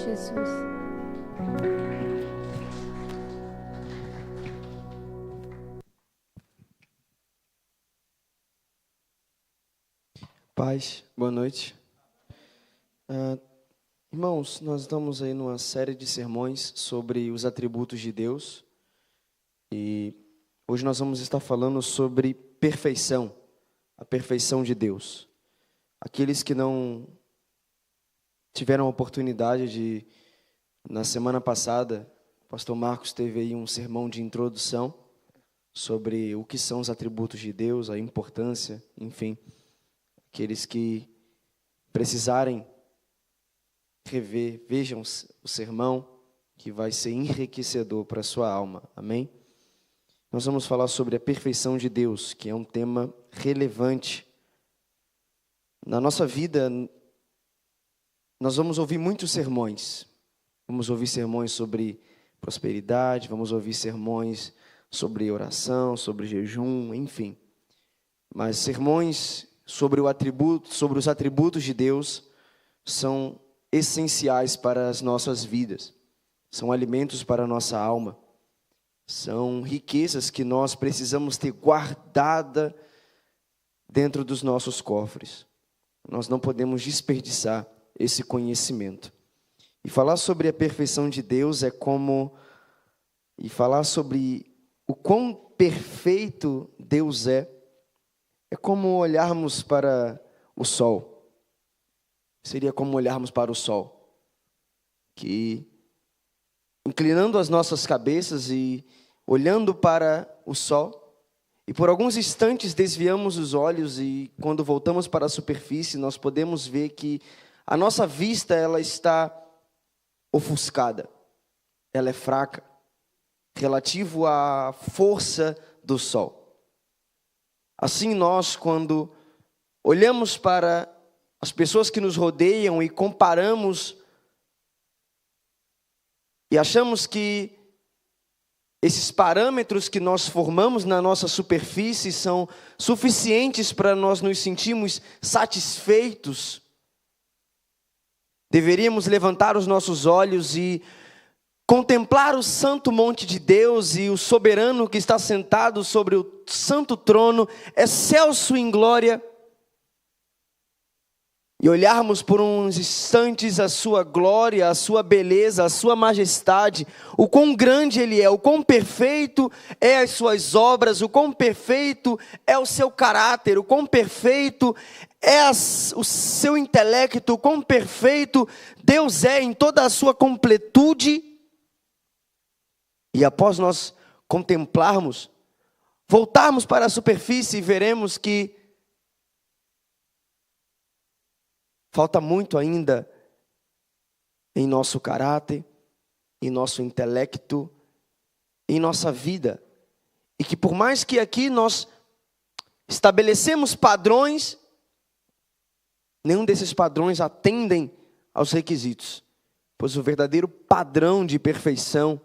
Jesus. Paz, boa noite. Irmãos, nós estamos aí numa série de sermões sobre os atributos de Deus. E hoje nós vamos estar falando sobre perfeição, a perfeição de Deus. Aqueles que não tiveram a oportunidade de, na semana passada, o pastor Marcos teve aí um sermão de introdução sobre o que são os atributos de Deus, a importância, enfim. Aqueles que precisarem rever, vejam o sermão, que vai ser enriquecedor para a sua alma. Amém? Nós vamos falar sobre a perfeição de Deus, que é um tema relevante. Na nossa vida, nós vamos ouvir muitos sermões. Vamos ouvir sermões sobre prosperidade, vamos ouvir sermões sobre oração, sobre jejum, enfim. Mas sermões sobre os atributos de Deus são essenciais para as nossas vidas. São alimentos para a nossa alma. São riquezas que nós precisamos ter guardada dentro dos nossos cofres. Nós não podemos desperdiçar esse conhecimento. E falar sobre a perfeição de Deus e falar sobre o quão perfeito Deus é como olharmos para o sol. Seria como olharmos para o sol, que inclinando as nossas cabeças e olhando para o sol, e por alguns instantes desviamos os olhos e quando voltamos para a superfície, nós podemos ver que a nossa vista ela está ofuscada, ela é fraca, relativo à força do sol. Assim nós, quando olhamos para as pessoas que nos rodeiam e comparamos e achamos que esses parâmetros que nós formamos na nossa superfície são suficientes para nós nos sentirmos satisfeitos, deveríamos levantar os nossos olhos e contemplar o santo monte de Deus e o soberano que está sentado sobre o santo trono, excelso em glória, e olharmos por uns instantes a sua glória, a sua beleza, a sua majestade, o quão grande Ele é, o quão perfeito é as suas obras, o quão perfeito é o seu caráter, o quão perfeito é o seu intelecto, o quão perfeito Deus é em toda a sua completude. E após nós contemplarmos, voltarmos para a superfície e veremos que falta muito ainda em nosso caráter, em nosso intelecto, em nossa vida. E que por mais que aqui nós estabelecemos padrões, nenhum desses padrões atendem aos requisitos. Pois o verdadeiro padrão de perfeição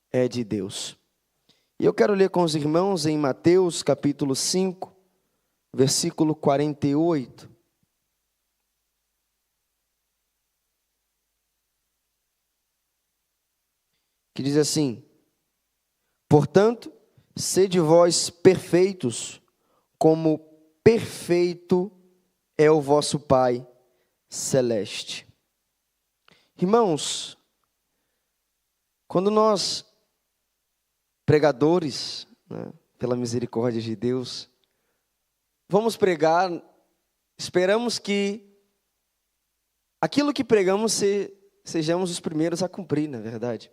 é de Deus. E eu quero ler com os irmãos em Mateus capítulo 5, versículo 48. Que diz assim: portanto, sede vós perfeitos, como perfeito é o vosso Pai celeste. Irmãos, quando nós pregadores, pela misericórdia de Deus, vamos pregar, esperamos que aquilo que pregamos sejamos os primeiros a cumprir, na verdade.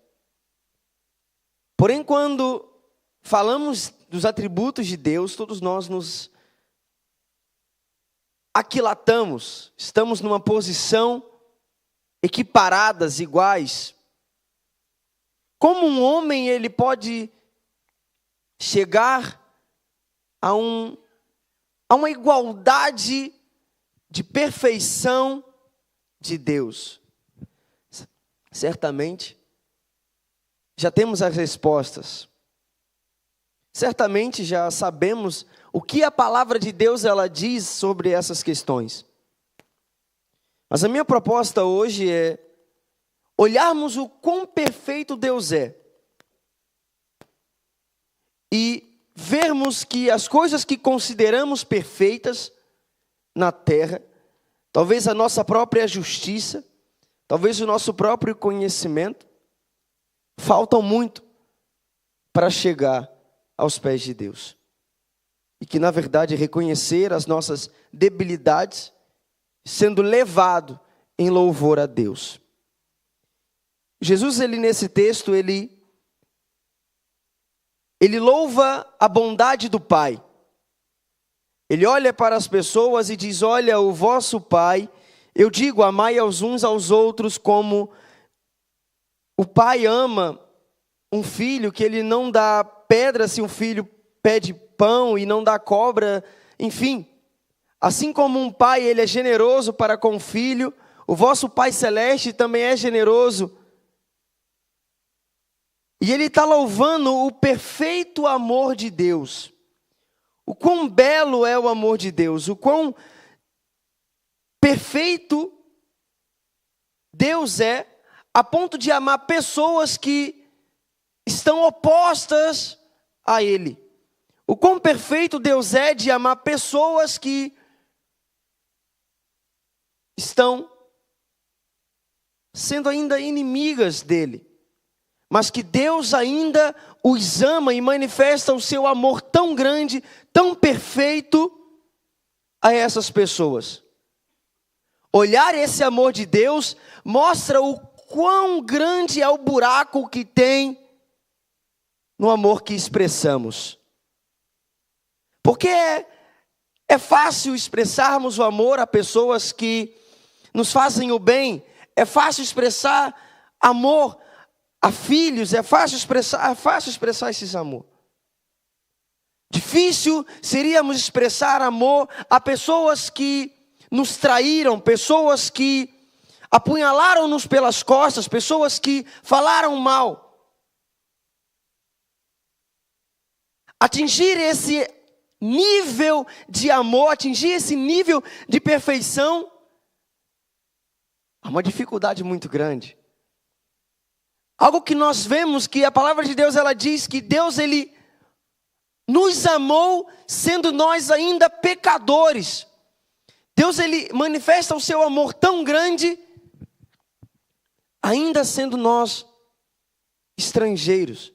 Porém, quando falamos dos atributos de Deus, todos nós nos aquilatamos, estamos numa posição equiparadas, iguais. Como um homem ele pode chegar a uma igualdade de perfeição de Deus? Certamente, já temos as respostas. Certamente já sabemos o que a palavra de Deus ela diz sobre essas questões. Mas a minha proposta hoje é olharmos o quão perfeito Deus é e vermos que as coisas que consideramos perfeitas na terra, talvez a nossa própria justiça, talvez o nosso próprio conhecimento, faltam muito para chegar aos pés de Deus. E que, na verdade, reconhecer as nossas debilidades, sendo levado em louvor a Deus. Jesus, nesse texto, ele louva a bondade do Pai. Ele olha para as pessoas e diz: olha, o vosso Pai, eu digo, amai aos uns aos outros como o pai ama um filho, que ele não dá pedra se um filho pede pão e não dá cobra, enfim. Assim como um pai, ele é generoso para com o filho, o vosso Pai Celeste também é generoso. E ele está louvando o perfeito amor de Deus. O quão belo é o amor de Deus, o quão perfeito Deus é, a ponto de amar pessoas que estão opostas a Ele. O quão perfeito Deus é de amar pessoas que estão sendo ainda inimigas dEle. Mas que Deus ainda os ama e manifesta o seu amor tão grande, tão perfeito a essas pessoas. Olhar esse amor de Deus mostra o quão grande é o buraco que tem no amor que expressamos. Porque é fácil expressarmos o amor a pessoas que nos fazem o bem, é fácil expressar amor a filhos, é fácil expressar esse amor. Difícil seríamos expressar amor a pessoas que nos traíram, pessoas que apunhalaram-nos pelas costas, pessoas que falaram mal. Atingir esse nível de amor, atingir esse nível de perfeição, é uma dificuldade muito grande. Algo que nós vemos que a palavra de Deus, ela diz que Deus, ele nos amou sendo nós ainda pecadores. Deus, ele manifesta o seu amor tão grande, ainda sendo nós estrangeiros,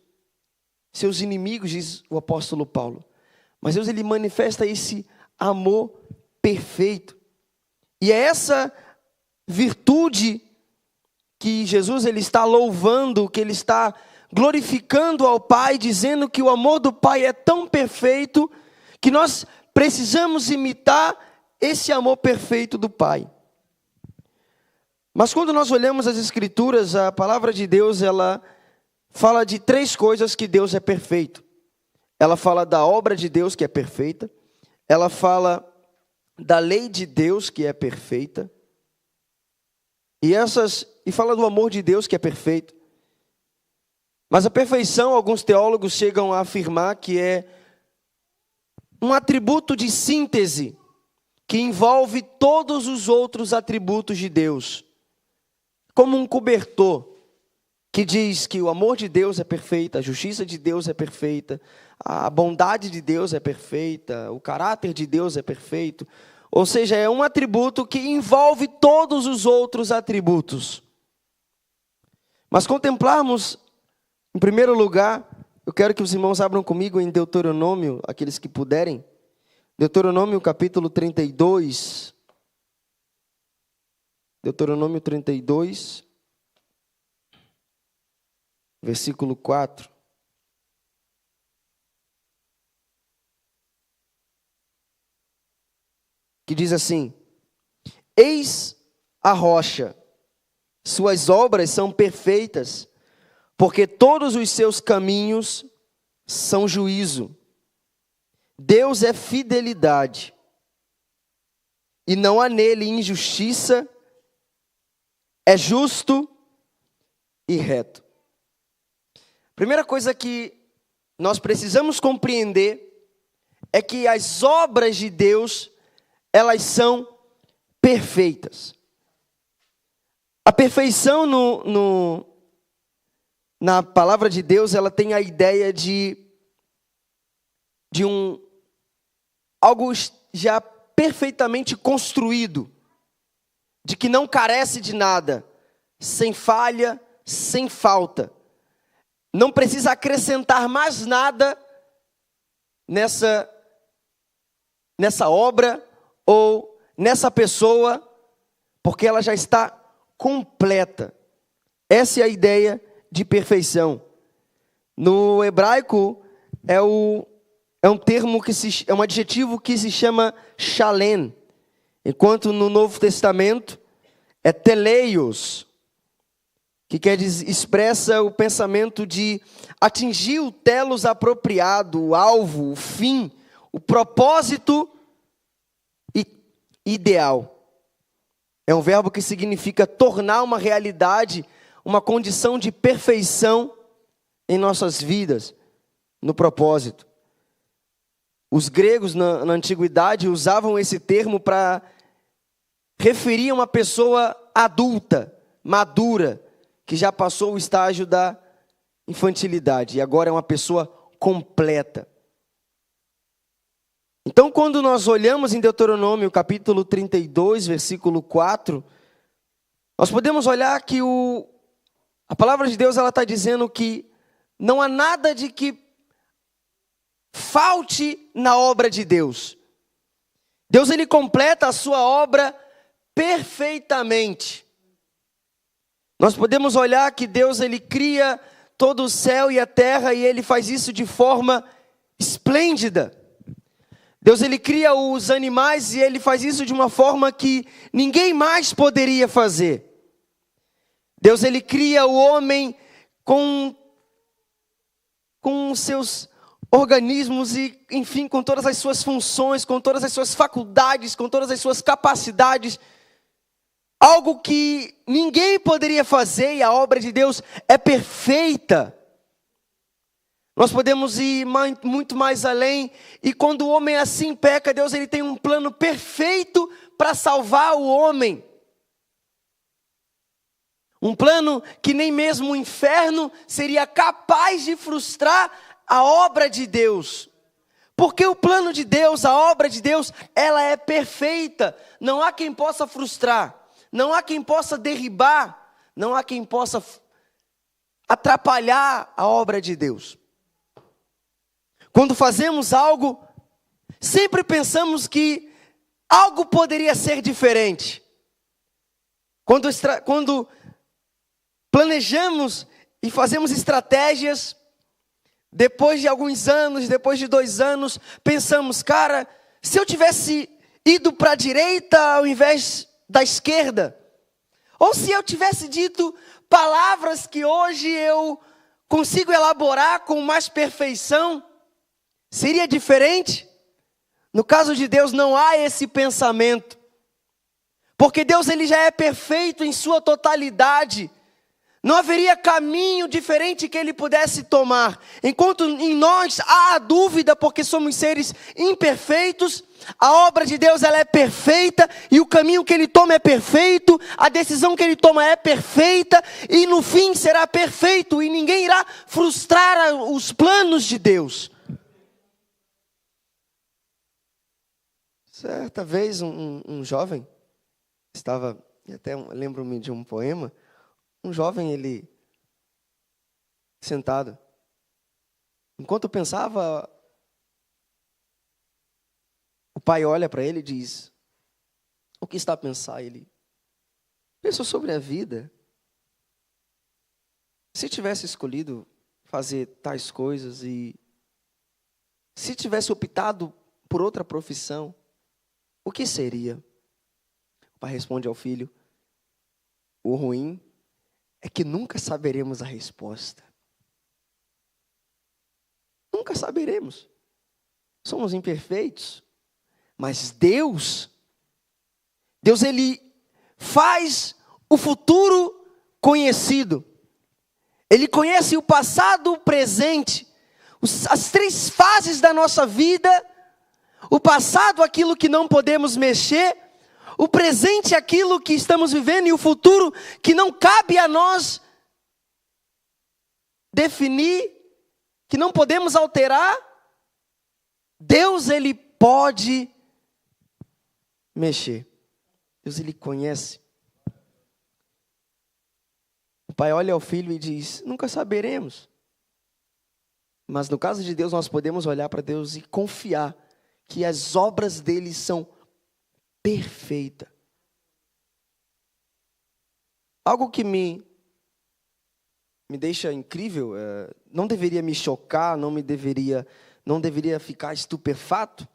seus inimigos, diz o apóstolo Paulo. Mas Deus, ele manifesta esse amor perfeito. E é essa virtude que Jesus, ele está louvando, que ele está glorificando ao Pai, dizendo que o amor do Pai é tão perfeito que nós precisamos imitar esse amor perfeito do Pai. Mas quando nós olhamos as Escrituras, a palavra de Deus, ela fala de três coisas que Deus é perfeito. Ela fala da obra de Deus, que é perfeita. Ela fala da lei de Deus, que é perfeita. E fala do amor de Deus, que é perfeito. Mas a perfeição, alguns teólogos chegam a afirmar que é um atributo de síntese que envolve todos os outros atributos de Deus. Como um cobertor que diz que o amor de Deus é perfeito, a justiça de Deus é perfeita, a bondade de Deus é perfeita, o caráter de Deus é perfeito. Ou seja, é um atributo que envolve todos os outros atributos. Mas contemplarmos, em primeiro lugar, eu quero que os irmãos abram comigo em Deuteronômio, aqueles que puderem. Deuteronômio capítulo 32. Deuteronômio 32, versículo 4. Que diz assim: eis a rocha, suas obras são perfeitas, porque todos os seus caminhos são juízo. Deus é fidelidade, e não há nele injustiça, é justo e reto. Primeira coisa que nós precisamos compreender é que as obras de Deus, elas são perfeitas. A perfeição na palavra de Deus, ela tem a ideia de algo já perfeitamente construído, de que não carece de nada, sem falha, sem falta. Não precisa acrescentar mais nada nessa obra ou nessa pessoa, porque ela já está completa. Essa é a ideia de perfeição. No hebraico é um termo é um adjetivo que se chama shalem, enquanto no Novo Testamento é teleios, que expressa o pensamento de atingir o telos apropriado, o alvo, o fim, o propósito ideal. É um verbo que significa tornar uma realidade, uma condição de perfeição em nossas vidas, no propósito. Os gregos na antiguidade usavam esse termo para referir a uma pessoa adulta, madura, que já passou o estágio da infantilidade e agora é uma pessoa completa. Então, quando nós olhamos em Deuteronômio capítulo 32, versículo 4, nós podemos olhar que a palavra de Deus está dizendo que não há nada de que falte na obra de Deus. Deus, ele completa a sua obra perfeitamente. Nós podemos olhar que Deus, ele cria todo o céu e a terra e ele faz isso de forma esplêndida. Deus, ele cria os animais e ele faz isso de uma forma que ninguém mais poderia fazer. Deus, ele cria o homem com seus organismos e, enfim, com todas as suas funções, com todas as suas faculdades, com todas as suas capacidades. Algo que ninguém poderia fazer e a obra de Deus é perfeita. Nós podemos ir muito mais além. E quando o homem assim peca, Deus, ele tem um plano perfeito para salvar o homem. Um plano que nem mesmo o inferno seria capaz de frustrar a obra de Deus. Porque o plano de Deus, a obra de Deus, ela é perfeita. Não há quem possa frustrar. Não há quem possa derribar. Não há quem possa atrapalhar a obra de Deus. Quando fazemos algo, sempre pensamos que algo poderia ser diferente. Quando planejamos e fazemos estratégias, depois de alguns anos, depois de 2 anos, pensamos, cara, se eu tivesse ido para a direita ao invés da esquerda, ou se eu tivesse dito palavras que hoje eu consigo elaborar com mais perfeição, seria diferente? No caso de Deus não há esse pensamento. Porque Deus, ele já é perfeito em sua totalidade. Não haveria caminho diferente que ele pudesse tomar. Enquanto em nós há a dúvida, porque somos seres imperfeitos, a obra de Deus, ela é perfeita, e o caminho que ele toma é perfeito, a decisão que ele toma é perfeita, e no fim será perfeito, e ninguém irá frustrar os planos de Deus. Certa vez um jovem estava, e até lembro-me de um poema, um jovem, ele sentado, enquanto pensava, o pai olha para ele e diz, o que está a pensar? Ele pensou sobre a vida. Se tivesse escolhido fazer tais coisas e se tivesse optado por outra profissão, o que seria? O pai responde ao filho, o ruim é que nunca saberemos a resposta. Nunca saberemos. Somos imperfeitos. Mas Deus, ele faz o futuro conhecido. Ele conhece o passado, o presente. As 3 fases da nossa vida. O passado, aquilo que não podemos mexer. O presente é aquilo que estamos vivendo e o futuro que não cabe a nós definir, que não podemos alterar. Deus, Ele pode mexer. Deus, Ele conhece. O pai olha ao filho e diz: nunca saberemos. Mas no caso de Deus, nós podemos olhar para Deus e confiar que as obras dele são perfeitas. Algo que me deixa incrível, não deveria me chocar, não deveria ficar estupefato,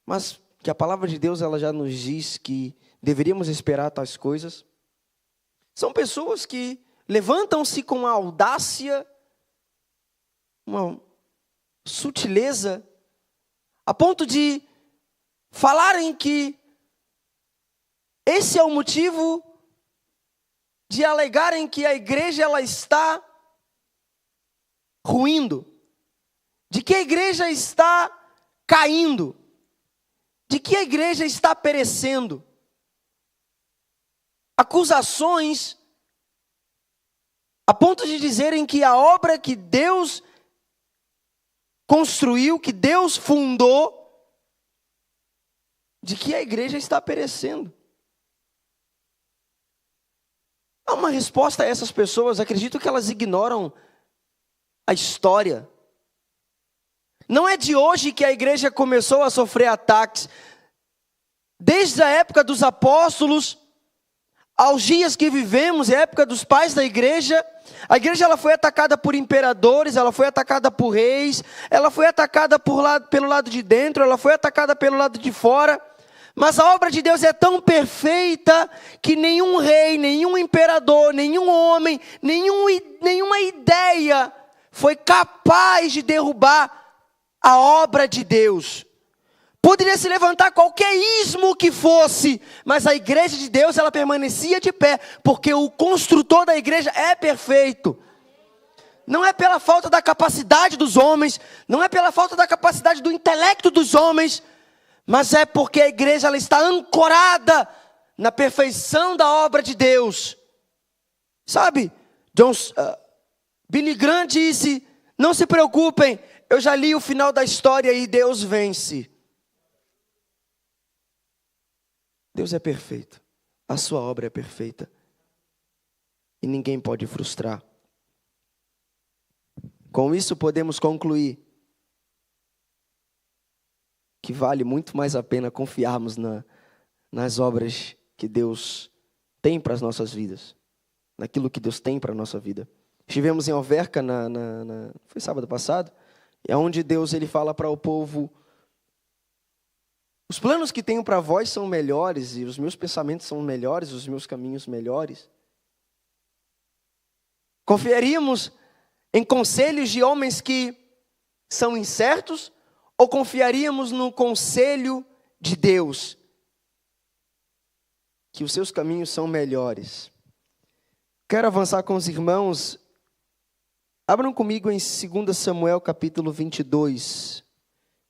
mas que a palavra de Deus ela já nos diz que deveríamos esperar tais coisas. São pessoas que levantam-se com uma audácia, uma sutileza, a ponto de falarem que esse é o motivo de alegarem que a igreja ela está ruindo, de que a igreja está caindo, de que a igreja está perecendo. Acusações a ponto de dizerem que a obra que Deus construiu, que Deus fundou, de que a igreja está perecendo. Há uma resposta a essas pessoas, acredito que elas ignoram a história. Não é de hoje que a igreja começou a sofrer ataques. Desde a época dos apóstolos, aos dias que vivemos, a época dos pais da igreja, a igreja ela foi atacada por imperadores, ela foi atacada por reis, ela foi atacada pelo lado de dentro, ela foi atacada pelo lado de fora. Mas a obra de Deus é tão perfeita que nenhum rei, nenhum imperador, nenhum homem, nenhuma ideia foi capaz de derrubar a obra de Deus. Poderia se levantar qualquer ismo que fosse, mas a igreja de Deus ela permanecia de pé, porque o construtor da igreja é perfeito. Não é pela falta da capacidade dos homens, não é pela falta da capacidade do intelecto dos homens, mas é porque a igreja ela está ancorada na perfeição da obra de Deus. Sabe, Billy Graham disse: não se preocupem, eu já li o final da história e Deus vence. Deus é perfeito, a sua obra é perfeita, e ninguém pode frustrar. Com isso podemos concluir que vale muito mais a pena confiarmos nas obras que Deus tem para as nossas vidas, naquilo que Deus tem para a nossa vida. Estivemos em Alverca, foi sábado passado, é onde Deus ele fala para o povo: os planos que tenho para vós são melhores, e os meus pensamentos são melhores, os meus caminhos melhores. Confiaríamos em conselhos de homens que são incertos, ou confiaríamos no conselho de Deus, que os seus caminhos são melhores? Quero avançar com os irmãos. Abram comigo em 2 Samuel capítulo 22,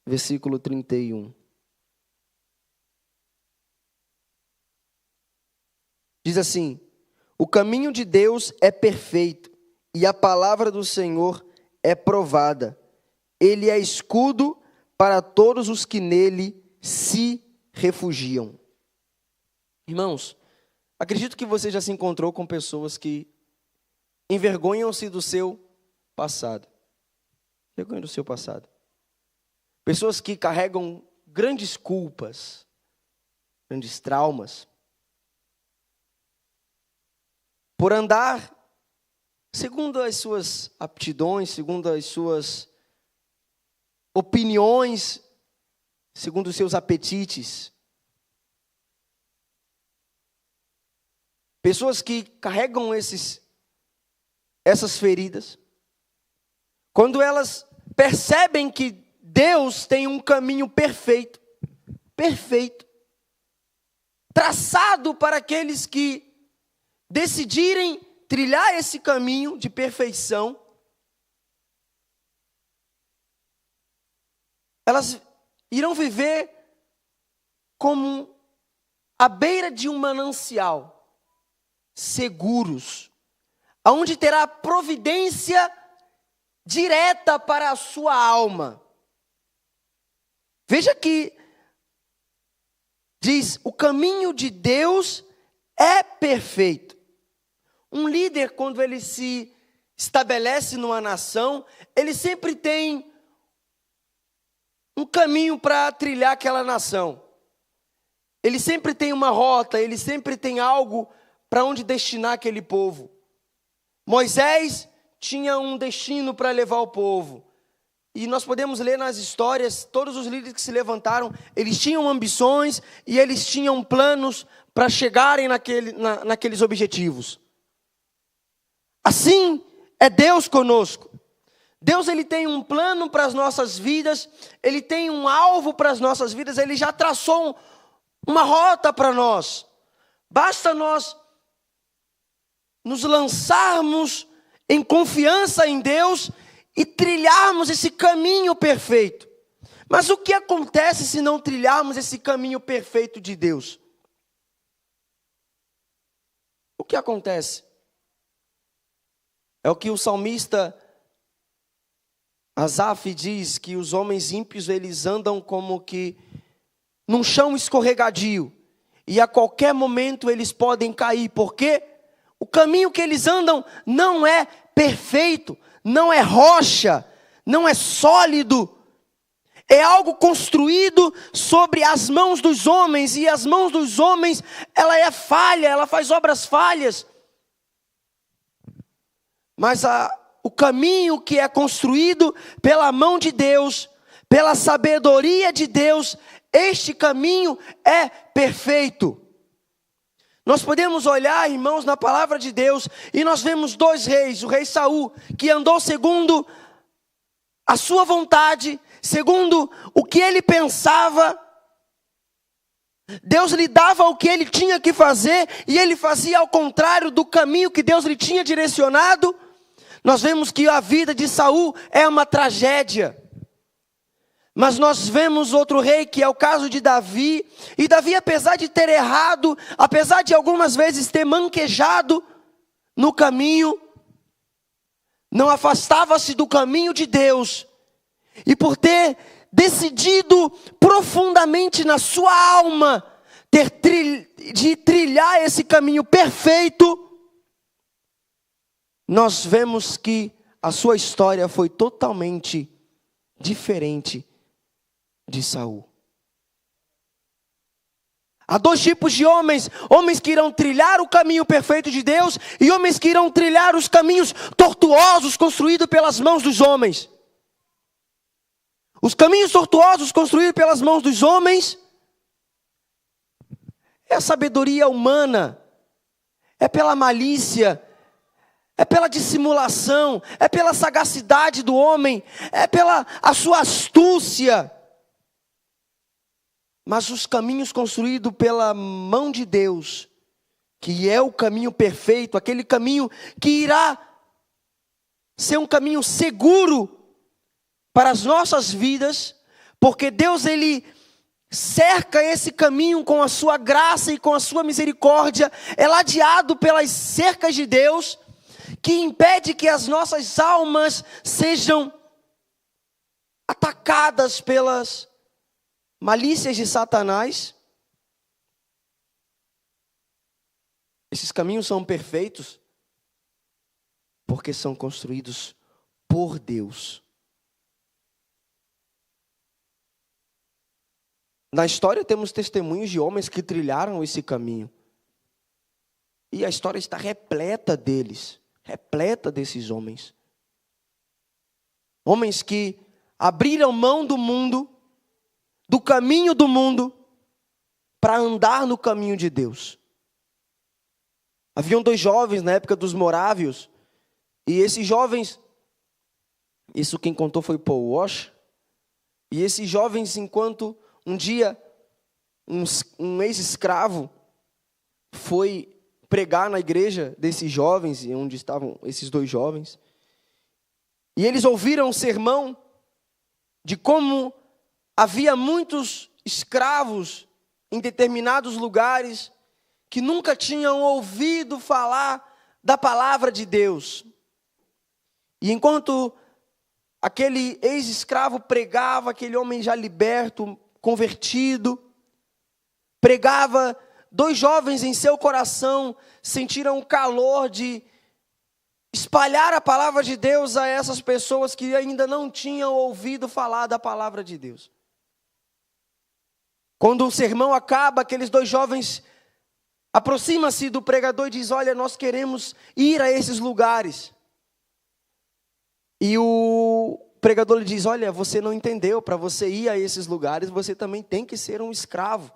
versículo 31. Diz assim: o caminho de Deus é perfeito, e a palavra do Senhor é provada. Ele é escudo para todos os que nele se refugiam. Irmãos, acredito que você já se encontrou com pessoas que envergonham-se do seu passado. Vergonha do seu passado. Pessoas que carregam grandes culpas, grandes traumas, por andar segundo as suas aptidões, segundo as suas opiniões, segundo os seus apetites. Pessoas que carregam essas feridas, quando elas percebem que Deus tem um caminho perfeito, traçado para aqueles que decidirem trilhar esse caminho de perfeição, elas irão viver como à beira de um manancial, seguros, aonde terá providência direta para a sua alma. Veja que diz: o caminho de Deus é perfeito. Um líder, quando ele se estabelece numa nação, ele sempre tem um caminho para trilhar aquela nação. Ele sempre tem uma rota, ele sempre tem algo para onde destinar aquele povo. Moisés tinha um destino para levar o povo. E nós podemos ler nas histórias, todos os líderes que se levantaram, eles tinham ambições e eles tinham planos para chegarem naqueles objetivos. Assim é Deus conosco. Deus, ele tem um plano para as nossas vidas, ele tem um alvo para as nossas vidas, ele já traçou uma rota para nós. Basta nós nos lançarmos em confiança em Deus e trilharmos esse caminho perfeito. Mas o que acontece se não trilharmos esse caminho perfeito de Deus? O que acontece? É o que o salmista Asaf diz, que os homens ímpios, eles andam como que num chão escorregadio, e a qualquer momento eles podem cair, porque o caminho que eles andam não é perfeito, não é rocha, não é sólido, é algo construído sobre as mãos dos homens, e as mãos dos homens, ela é falha, ela faz obras falhas. Mas o caminho que é construído pela mão de Deus, pela sabedoria de Deus, este caminho é perfeito. Nós podemos olhar, irmãos, na palavra de Deus, e nós vemos dois reis, o rei Saul, que andou segundo a sua vontade, segundo o que ele pensava. Deus lhe dava o que ele tinha que fazer, e ele fazia ao contrário do caminho que Deus lhe tinha direcionado. Nós vemos que a vida de Saul é uma tragédia. Mas nós vemos outro rei, que é o caso de Davi. E Davi, apesar de ter errado, apesar de algumas vezes ter manquejado no caminho, não afastava-se do caminho de Deus. E por ter decidido profundamente na sua alma de trilhar esse caminho perfeito, nós vemos que a sua história foi totalmente diferente de Saul. Há dois tipos de homens: homens que irão trilhar o caminho perfeito de Deus, e homens que irão trilhar os caminhos tortuosos construídos pelas mãos dos homens. Os caminhos tortuosos construídos pelas mãos dos homens é a sabedoria humana, é pela malícia, é pela dissimulação, é pela sagacidade do homem, é pela a sua astúcia. Mas os caminhos construídos pela mão de Deus, que é o caminho perfeito, aquele caminho que irá ser um caminho seguro para as nossas vidas, porque Deus, ele cerca esse caminho com a sua graça e com a sua misericórdia, é ladeado pelas cercas de Deus, que impede que as nossas almas sejam atacadas pelas malícias de Satanás. Esses caminhos são perfeitos porque são construídos por Deus. Na história temos testemunhos de homens que trilharam esse caminho. E a história está repleta deles, repleta desses homens. Homens que abriram mão do mundo, do caminho do mundo, para andar no caminho de Deus. Haviam dois jovens na época dos morávios, e esses jovens, isso quem contou foi Paul Walsh, e esses jovens, enquanto um dia um ex-escravo foi pregar na igreja desses jovens, onde estavam esses dois jovens, e eles ouviram um sermão de como havia muitos escravos em determinados lugares que nunca tinham ouvido falar da palavra de Deus. E enquanto aquele ex-escravo pregava, aquele homem já liberto, convertido, pregava, 2 jovens em seu coração sentiram o calor de espalhar a palavra de Deus a essas pessoas que ainda não tinham ouvido falar da palavra de Deus. Quando o sermão acaba, aqueles 2 jovens aproximam-se do pregador e dizem: olha, nós queremos ir a esses lugares. E o pregador lhe diz: olha, você não entendeu, para você ir a esses lugares, você também tem que ser um escravo.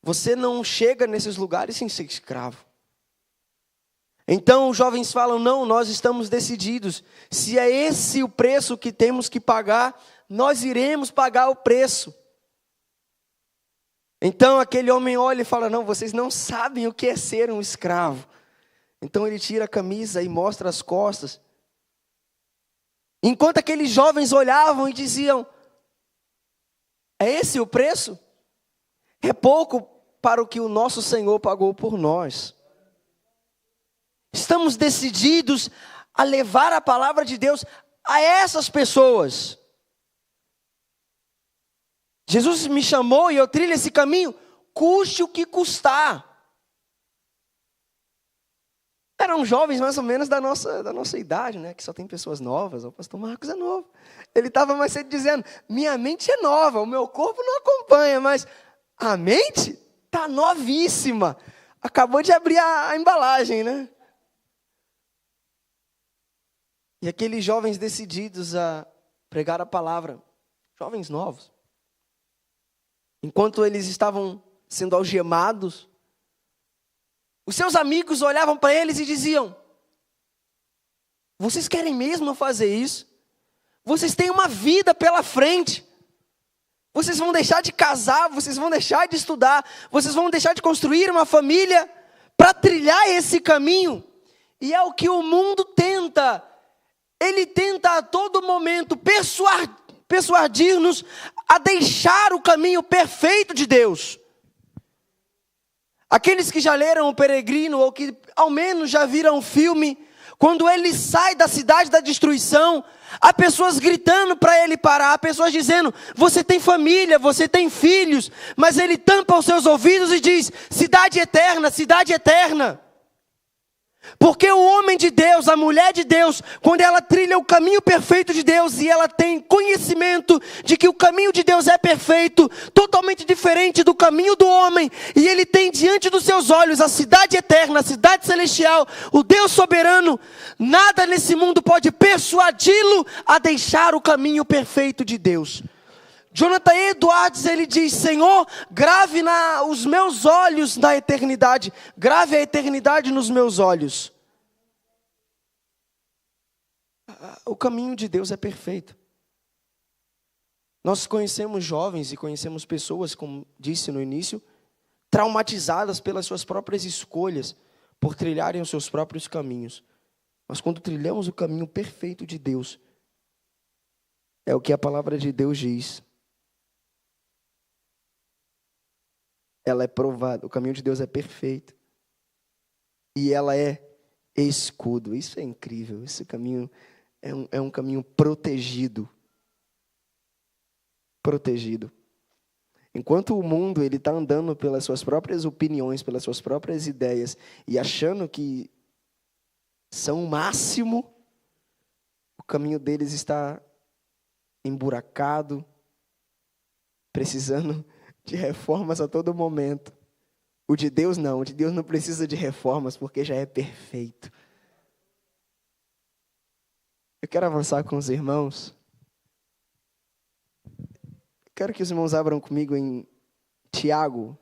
Você não chega nesses lugares sem ser escravo. Então os jovens falam: não, nós estamos decididos. Se é esse o preço que temos que pagar, nós iremos pagar o preço. Então aquele homem olha e fala: não, vocês não sabem o que é ser um escravo. Então ele tira a camisa e mostra as costas. Enquanto aqueles jovens olhavam e diziam: é esse o preço? É pouco para o que o nosso Senhor pagou por nós. Estamos decididos a levar a palavra de Deus a essas pessoas. Jesus me chamou e eu trilho esse caminho, custe o que custar. Eram jovens mais ou menos da nossa idade, né? Que só tem pessoas novas. O pastor Marcos é novo. Ele estava mais cedo dizendo: minha mente é nova, o meu corpo não acompanha, mas a mente está novíssima. Acabou de abrir a embalagem, né? E aqueles jovens decididos a pregar a palavra, jovens novos, enquanto eles estavam sendo algemados, os seus amigos olhavam para eles e diziam: vocês querem mesmo fazer isso? Vocês têm uma vida pela frente. Vocês vão deixar de casar, vocês vão deixar de estudar, vocês vão deixar de construir uma família para trilhar esse caminho. E é o que o mundo tenta. Ele tenta a todo momento persuadir-nos a deixar o caminho perfeito de Deus. Aqueles que já leram O Peregrino, ou que ao menos já viram o filme, quando ele sai da cidade da destruição, há pessoas gritando para ele parar, há pessoas dizendo: você tem família, você tem filhos, mas ele tampa os seus ouvidos e diz: cidade eterna, cidade eterna. Porque o homem de Deus, a mulher de Deus, quando ela trilha o caminho perfeito de Deus e ela tem conhecimento de que o caminho de Deus é perfeito, totalmente diferente do caminho do homem, e ele tem diante dos seus olhos a cidade eterna, a cidade celestial, o Deus soberano, nada nesse mundo pode persuadi-lo a deixar o caminho perfeito de Deus. Jonathan Edwards, ele diz: Senhor, grave os meus olhos na eternidade, grave a eternidade nos meus olhos. O caminho de Deus é perfeito. Nós conhecemos jovens e conhecemos pessoas, como disse no início, traumatizadas pelas suas próprias escolhas, por trilharem os seus próprios caminhos. Mas quando trilhamos o caminho perfeito de Deus, é o que a palavra de Deus diz. Ela é provada, o caminho de Deus é perfeito. E ela é escudo. Isso é incrível, esse caminho é um caminho protegido. Protegido. Enquanto o mundo ele está andando pelas suas próprias opiniões, pelas suas próprias ideias, e achando que são o máximo, o caminho deles está emburacado, precisando de reformas a todo momento. O de Deus não, o de Deus não precisa de reformas, porque já é perfeito. Eu quero avançar com os irmãos. Quero que os irmãos abram comigo em Tiago.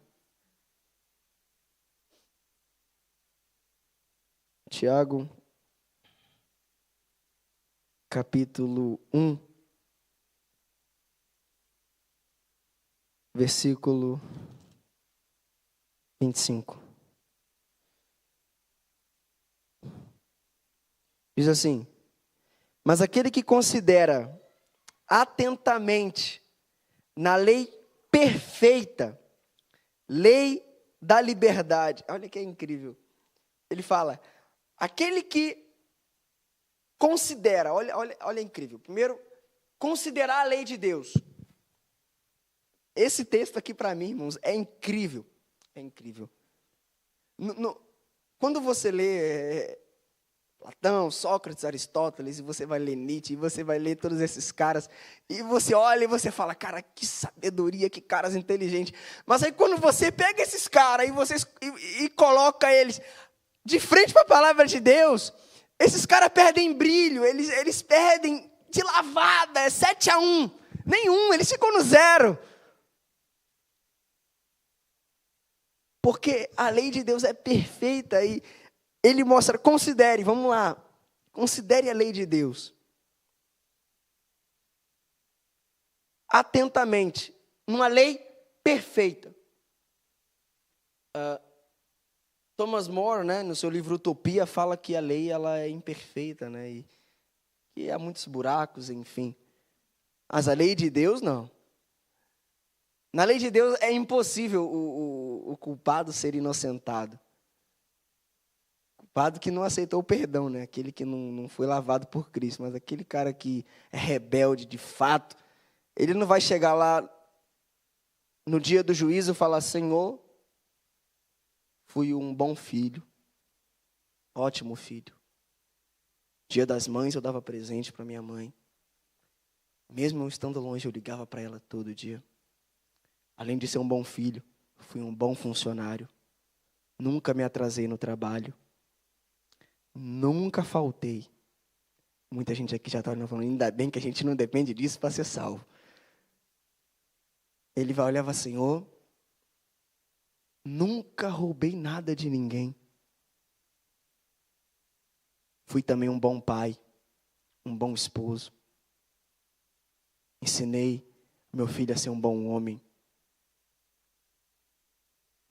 Tiago, capítulo 1. Versículo 25. Diz assim: mas aquele que considera atentamente na lei perfeita, lei da liberdade. Olha que é incrível. Ele fala, aquele que considera, olha incrível. Primeiro, considerar a lei de Deus. Esse texto aqui para mim, irmãos, é incrível. É incrível. Quando você lê Platão, Sócrates, Aristóteles, e você vai ler Nietzsche, e você vai ler todos esses caras, e você olha e você fala, cara, que sabedoria, que caras inteligentes. Mas aí quando você pega esses caras e coloca eles de frente para a palavra de Deus, esses caras perdem brilho, eles perdem de lavada, é 7-1, nenhum, eles ficam no 0. Porque a lei de Deus é perfeita e ele mostra, considere, vamos lá, considere a lei de Deus. Atentamente, uma lei perfeita. Thomas More, né, no seu livro Utopia, fala que a lei ela é imperfeita, né, e que há muitos buracos, enfim. Mas a lei de Deus, não. Na lei de Deus é impossível o culpado ser inocentado. O culpado que não aceitou o perdão, né? Aquele que não foi lavado por Cristo. Mas aquele cara que é rebelde de fato, ele não vai chegar lá no dia do juízo e falar, Senhor, fui um bom filho, ótimo filho. Dia das mães eu dava presente para minha mãe. Mesmo eu estando longe, eu ligava para ela todo dia. Além de ser um bom filho, fui um bom funcionário. Nunca me atrasei no trabalho. Nunca faltei. Muita gente aqui já está falando, ainda bem que a gente não depende disso para ser salvo. Ele vai olhar e falar, Senhor, nunca roubei nada de ninguém. Fui também um bom pai, um bom esposo. Ensinei meu filho a ser um bom homem.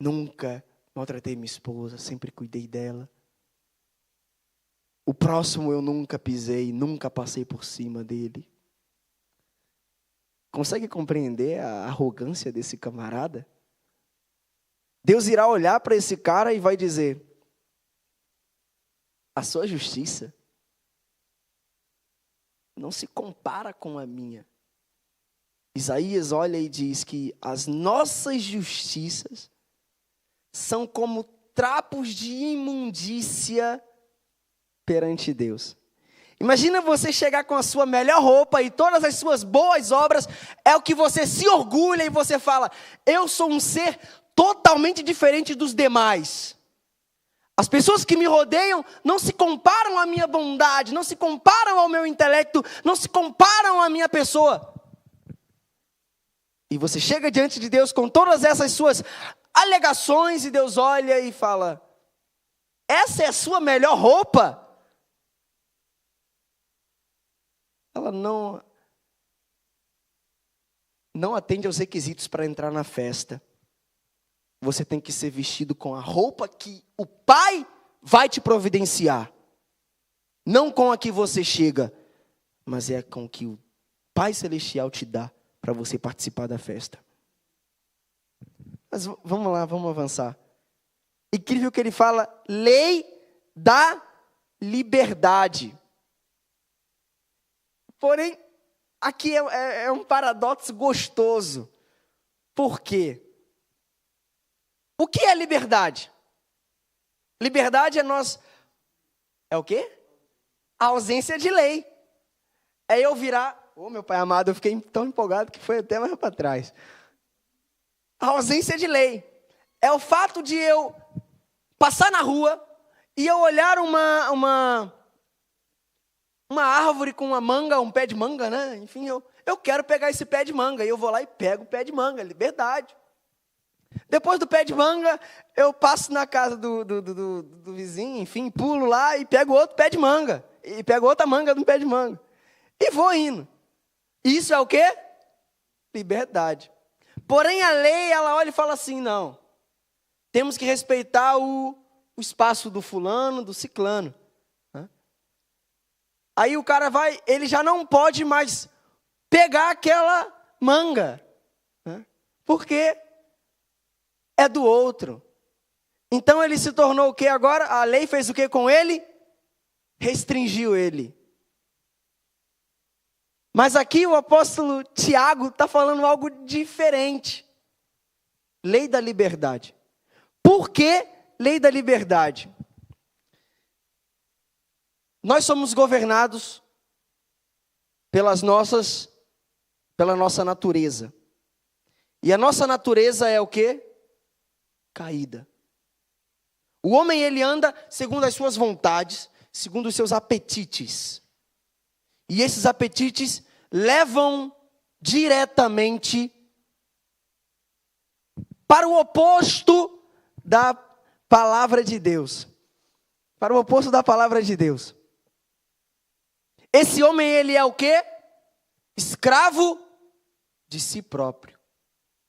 Nunca maltratei minha esposa, sempre cuidei dela. O próximo eu nunca pisei, nunca passei por cima dele. Consegue compreender a arrogância desse camarada? Deus irá olhar para esse cara e vai dizer, a sua justiça não se compara com a minha. Isaías olha e diz que as nossas justiças são como trapos de imundícia perante Deus. Imagina você chegar com a sua melhor roupa e todas as suas boas obras é o que você se orgulha e você fala, eu sou um ser totalmente diferente dos demais. As pessoas que me rodeiam não se comparam à minha bondade, não se comparam ao meu intelecto, não se comparam à minha pessoa. E você chega diante de Deus com todas essas suas alegações e Deus olha e fala, essa é a sua melhor roupa? Ela não atende aos requisitos para entrar na festa. Você tem que ser vestido com a roupa que o Pai vai te providenciar. Não com a que você chega, mas é com que o Pai Celestial te dá para você participar da festa. Mas vamos lá, vamos avançar. Incrível que ele fala, lei da liberdade. Porém, aqui é um paradoxo gostoso. Por quê? O que é liberdade? Liberdade é nós... É o quê? A ausência de lei. É eu virar... meu pai amado, eu fiquei tão empolgado que foi até mais para trás. A ausência de lei. É o fato de eu passar na rua e eu olhar uma árvore com uma manga, um pé de manga, né? Enfim, eu quero pegar esse pé de manga. E eu vou lá e pego o pé de manga, liberdade. Depois do pé de manga, eu passo na casa do vizinho, enfim, pulo lá e pego outro pé de manga. E pego outra manga de um pé de manga. E vou indo. Isso é o quê? Liberdade. Porém, a lei, ela olha e fala assim, não. Temos que respeitar o espaço do fulano, do ciclano. Aí o cara ele já não pode mais pegar aquela manga. Porque é do outro. Então ele se tornou o que agora? A lei fez o que com ele? Restringiu ele. Mas aqui o apóstolo Tiago está falando algo diferente. Lei da liberdade. Por que lei da liberdade? Nós somos governados pela nossa natureza. E a nossa natureza é o quê? Caída. O homem, ele anda segundo as suas vontades, segundo os seus apetites. E esses apetites levam diretamente para o oposto da palavra de Deus. Para o oposto da palavra de Deus. Esse homem, ele é o quê? Escravo de si próprio.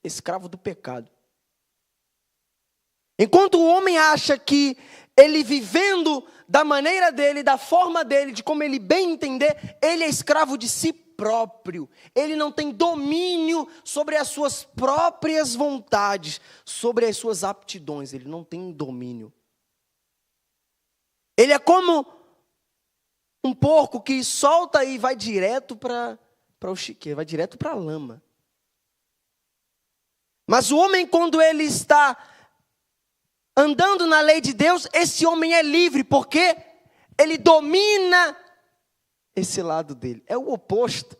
Escravo do pecado. Enquanto o homem acha que ele vivendo da maneira dele, da forma dele, de como ele bem entender, ele é escravo de si próprio. Ele não tem domínio sobre as suas próprias vontades, sobre as suas aptidões. Ele não tem domínio. Ele é como um porco que solta e vai direto para o chiqueiro, vai direto para a lama. Mas o homem, quando ele está andando na lei de Deus, esse homem é livre, porque ele domina esse lado dele. É o oposto.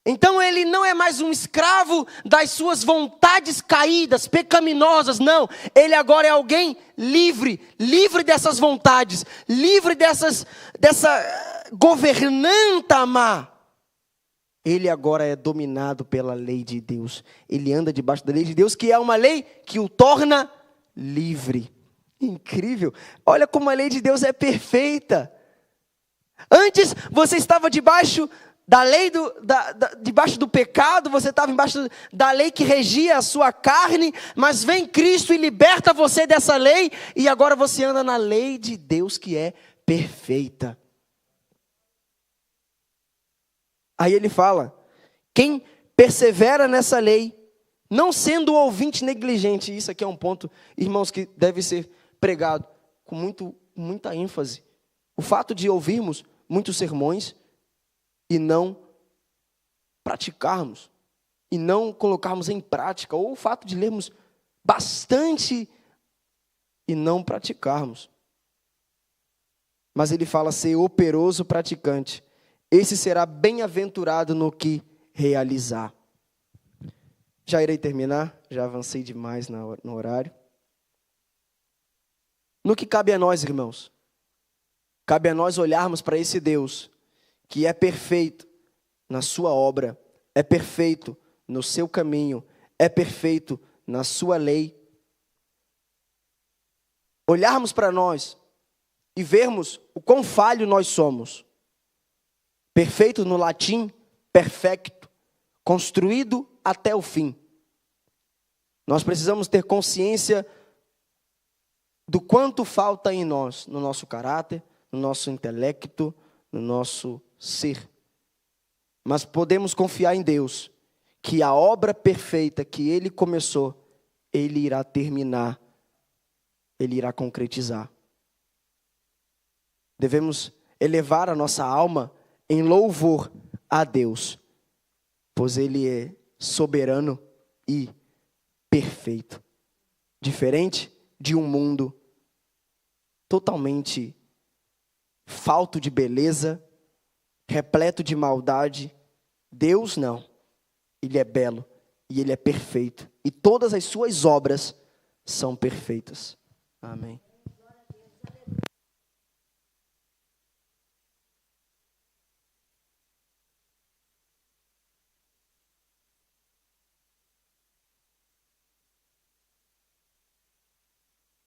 Então ele não é mais um escravo das suas vontades caídas, pecaminosas, não. Ele agora é alguém livre, livre dessas vontades, livre dessa governanta má. Ele agora é dominado pela lei de Deus. Ele anda debaixo da lei de Deus, que é uma lei que o torna livre. Incrível. Olha como a lei de Deus é perfeita. Antes você estava debaixo da lei debaixo do pecado, você estava embaixo da lei que regia a sua carne, mas vem Cristo e liberta você dessa lei, e agora você anda na lei de Deus que é perfeita. Aí ele fala, quem persevera nessa lei, não sendo ouvinte negligente, isso aqui é um ponto, irmãos, que deve ser pregado com muita ênfase. O fato de ouvirmos muitos sermões e não praticarmos, e não colocarmos em prática, ou o fato de lermos bastante e não praticarmos. Mas ele fala ser operoso praticante. Esse será bem-aventurado no que realizar. Já irei terminar, já avancei demais no horário. No que cabe a nós, irmãos? Cabe a nós olharmos para esse Deus que é perfeito na sua obra, é perfeito no seu caminho, é perfeito na sua lei. Olharmos para nós e vermos o quão falho nós somos. Perfeito no latim, perfecto, construído até o fim. Nós precisamos ter consciência do quanto falta em nós, no nosso caráter, no nosso intelecto, no nosso ser. Mas podemos confiar em Deus, que a obra perfeita que Ele começou, Ele irá terminar, Ele irá concretizar. Devemos elevar a nossa alma em louvor a Deus, pois Ele é soberano e perfeito. Diferente de um mundo totalmente falto de beleza, repleto de maldade, Deus não. Ele é belo e Ele é perfeito. E todas as suas obras são perfeitas. Amém.